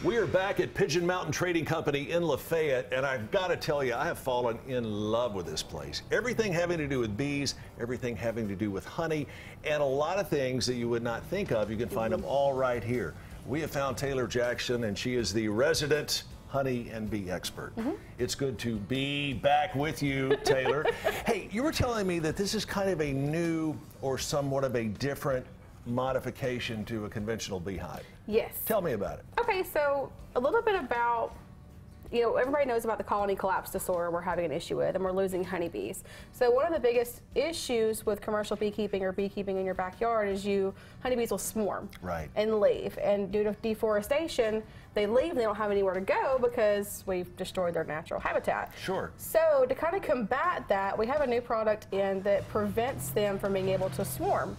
We are back at Pigeon Mountain Trading Company in Lafayette, and I've got to tell you, I have fallen in love with this place. Everything having to do with bees, everything having to do with honey, and a lot of things that you would not think of. You can find them all right here. We have found Taylor Jackson, and she is the resident honey and bee expert. It's good to be back with you, Taylor. Hey, you were telling me that this is kind of a new or somewhat of a different modification to a conventional beehive. Yes. Tell me about it. Okay, so a little bit about, everybody knows about the colony collapse disorder we're having an issue with, and we're losing honeybees. So one of the biggest issues with commercial beekeeping or beekeeping in your backyard is honeybees will swarm and leave. And due to deforestation, they leave and they don't have anywhere to go because we've destroyed their natural habitat. Sure. So to kind of combat that, we have a new product in that prevents them from being able to swarm.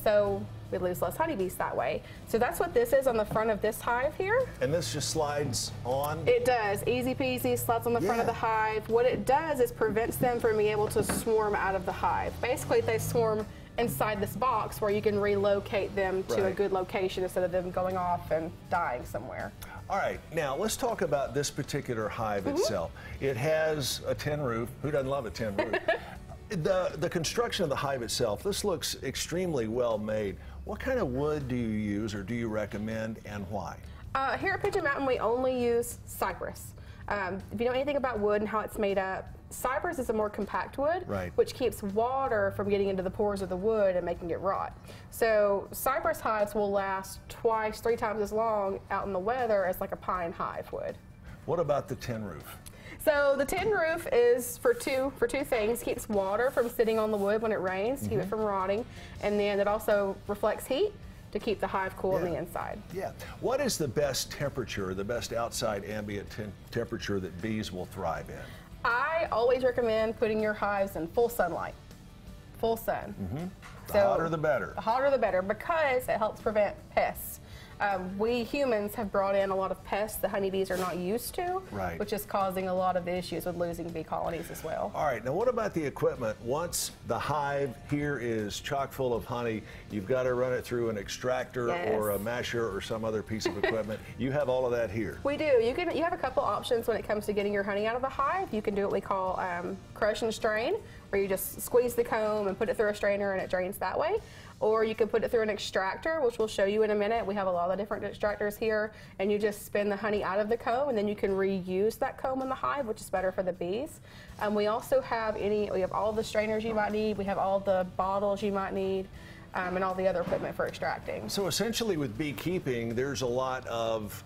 So we lose less honeybees that way. So that's what this is on the front of this hive here. And this just slides on? It does. Easy peasy, slides on the front of the hive. What it does is prevents them from being able to swarm out of the hive. Basically, they swarm inside this box where you can relocate them to a good location instead of them going off and dying somewhere. All right, now let's talk about this particular hive itself. It has a tin roof. Who doesn't love a tin roof? The construction of the hive itself, this looks extremely well made. What kind of wood do you use or do you recommend, and why? Here at Pigeon Mountain, we only use cypress. If you know anything about wood and how it's made up, cypress is a more compact wood, which keeps water from getting into the pores of the wood and making it rot. So cypress hives will last twice, 3 times as long out in the weather as like a pine hive would. What about the tin roof? So the tin roof is for two things. Keeps water from sitting on the wood when it rains, to keep it from rotting, and then it also reflects heat to keep the hive cool on the inside. What is the best temperature, the best outside ambient temperature that bees will thrive in? I always recommend putting your hives in full sunlight. Full sun. The hotter the better. The hotter the better, because it helps prevent pests. We humans have brought in a lot of pests that honeybees are not used to, which is causing a lot of issues with losing bee colonies as well. All right, now what about the equipment? Once the hive here is chock full of honey, you've got to run it through an extractor or a masher or some other piece of equipment. You have all of that here. We do. You have a couple options when it comes to getting your honey out of the hive. You can do what we call crush and strain, where you just squeeze the comb and put it through a strainer and it drains that way. Or you can put it through an extractor, which we'll show you in a minute. We have a lot of different extractors here, and you just spin the honey out of the comb, and then you can reuse that comb in the hive, which is better for the bees. We also have we have all the strainers you might need. We have all the bottles you might need, and all the other equipment for extracting. So essentially with beekeeping, there's a lot of,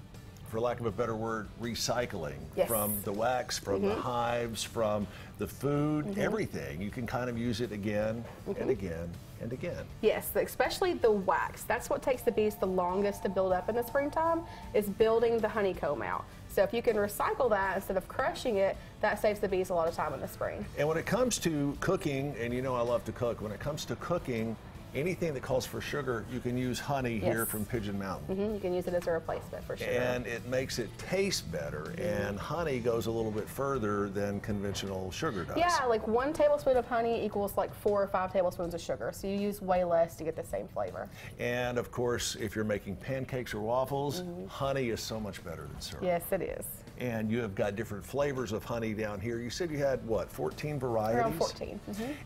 for lack of a better word, recycling from the wax, from the hives, from the food, everything. You can kind of use it again and again and again. Yes, especially the wax. That's what takes the bees the longest to build up in the springtime, is building the honeycomb out. So if you can recycle that instead of crushing it, that saves the bees a lot of time in the spring. And when it comes to cooking, and you know I love to cook, when it comes to cooking, anything that calls for sugar, you can use honey here from Pigeon Mountain. You can use it as a replacement for sugar. And it makes it taste better, and honey goes a little bit further than conventional sugar does. Yeah, like 1 tablespoon of honey equals like 4 or 5 tablespoons of sugar, so you use way less to get the same flavor. And of course, if you're making pancakes or waffles, honey is so much better than syrup. Yes, it is. And you have got different flavors of honey down here. You said you had, what, 14 varieties? Around 14.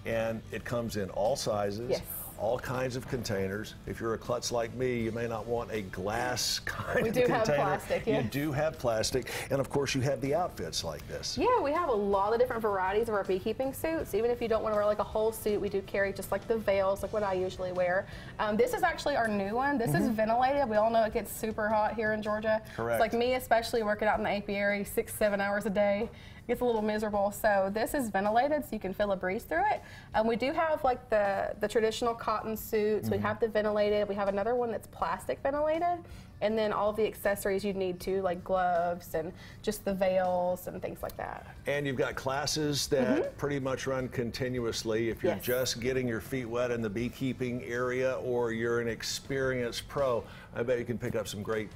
And it comes in all sizes. All kinds of containers. If you're a klutz like me, you may not want a glass kind of container. We do have plastic, You do have plastic, and of course you have the outfits like this. Yeah, we have a lot of different varieties of our beekeeping suits. Even if you don't want to wear like a whole suit, we do carry just like the veils, like what I usually wear. This is actually our new one. This is ventilated. We all know it gets super hot here in Georgia. Correct. It's like me, especially working out in the apiary 6-7 hours a day. It gets a little miserable. So this is ventilated, so you can feel a breeze through it. We do have like the traditional cotton suits. We have the ventilated. We have another one that's plastic ventilated. And then all the accessories you'd need too, like gloves and just the veils and things like that. And you've got classes that pretty much run continuously. If you're just getting your feet wet in the beekeeping area, or you're an experienced pro, I bet you can pick up some great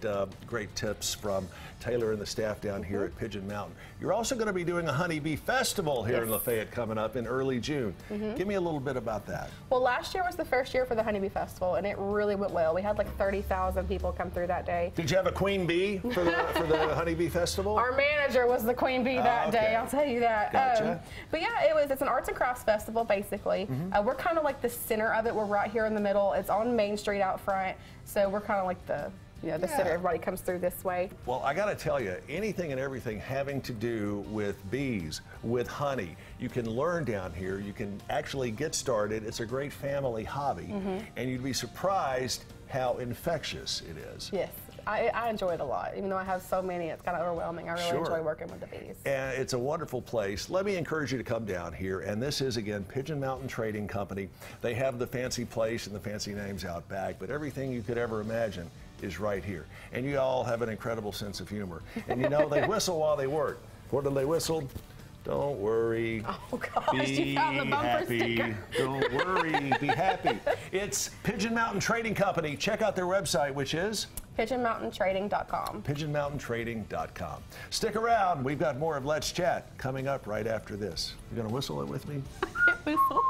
tips from Taylor and the staff down here at Pigeon Mountain. You're also going to be doing a Honeybee Festival here in Yes. Lafayette coming up in early June. Give me a little bit about that. Well, last year was the first year for the Honeybee Festival, and it really went well. We had like 30,000 people come through that day. Did you have a queen bee for the Honeybee Festival? Our manager was the queen bee that okay. day, I'll tell you that. Gotcha. But yeah, it's an arts and crafts festival, basically. We're kind of like the center of it. We're right here in the middle. It's on Main Street out front, so we're kind of like the center. Everybody comes through this way. Well, I got to tell you, anything and everything having to do with bees, with honey, you can learn down here. You can actually get started. It's a great family hobby, and you'd be surprised how infectious it is. Yes. I enjoy it a lot. Even though I have so many, it's kind of overwhelming. I really enjoy working with the bees. And it's a wonderful place. Let me encourage you to come down here. And this is, again, Pigeon Mountain Trading Company. They have the fancy place and the fancy names out back, but everything you could ever imagine is right here. And you all have an incredible sense of humor. And you know, they whistle while they work. What did they whistle? Don't worry. Oh, gosh, be you found the bumper happy. sticker. Don't worry. Be happy. It's Pigeon Mountain Trading Company. Check out their website, which is PigeonMountainTrading.com. PigeonMountainTrading.com. Stick around. We've got more of Let's Chat coming up right after this. You going to whistle it with me? Whistle.